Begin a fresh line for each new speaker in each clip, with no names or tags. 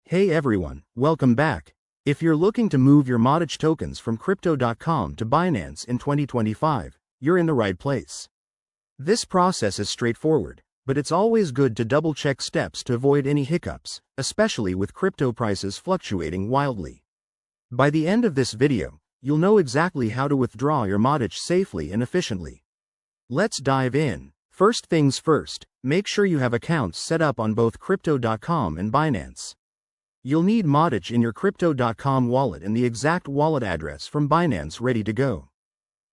Hey everyone, welcome back. If you're looking to move your Matic tokens from Crypto.com to Binance in 2025, you're in the right place. This process is straightforward, but it's always good to double-check steps to avoid any hiccups, especially with crypto prices fluctuating wildly. By the end of this video, you'll know exactly how to withdraw your Matic safely and efficiently. Let's dive in. First things first, make sure you have accounts set up on both Crypto.com and Binance. You'll need Matic in your Crypto.com wallet and the exact wallet address from Binance ready to go.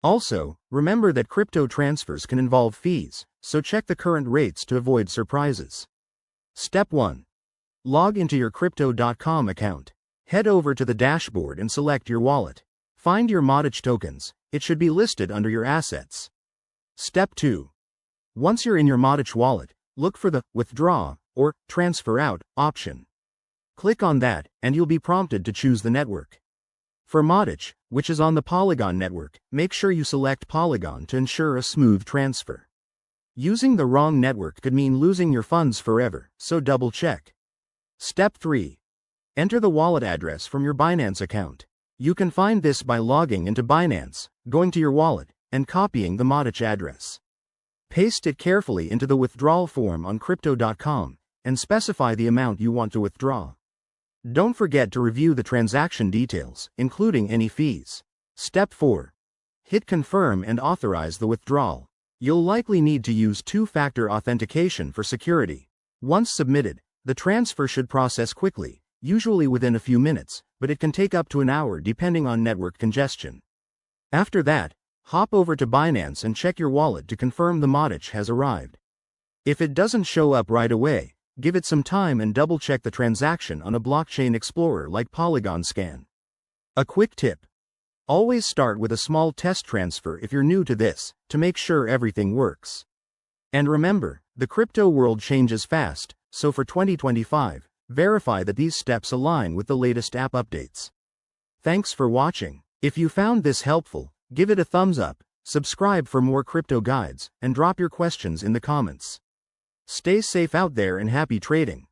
Also, remember that crypto transfers can involve fees, so check the current rates to avoid surprises. Step 1. Log into your Crypto.com account. Head over to the dashboard and select your wallet. Find your Matic tokens. It should be listed under your assets. Step 2. Once you're in your Matic wallet, look for the Withdraw or Transfer Out option. Click on that, and you'll be prompted to choose the network. For Matic, which is on the Polygon network, make sure you select Polygon to ensure a smooth transfer. Using the wrong network could mean losing your funds forever, so double check. Step 3. Enter the wallet address from your Binance account. You can find this by logging into Binance, going to your wallet, and copying the Matic address. Paste it carefully into the withdrawal form on Crypto.com, and specify the amount you want to withdraw. Don't forget to review the transaction details, including any fees. Step 4. Hit confirm and authorize the withdrawal. You'll likely need to use two-factor authentication for security. Once submitted, the transfer should process quickly, usually within a few minutes, but it can take up to an hour depending on network congestion. After that, hop over to Binance and check your wallet to confirm the Matic has arrived. If it doesn't show up right away, give it some time and double-check the transaction on a blockchain explorer like Polygon Scan. A quick tip. Always start with a small test transfer if you're new to this, to make sure everything works. And remember, the crypto world changes fast, so for 2025, verify that these steps align with the latest app updates. Thanks for watching. If you found this helpful, give it a thumbs up, subscribe for more crypto guides, and drop your questions in the comments. Stay safe out there and happy trading.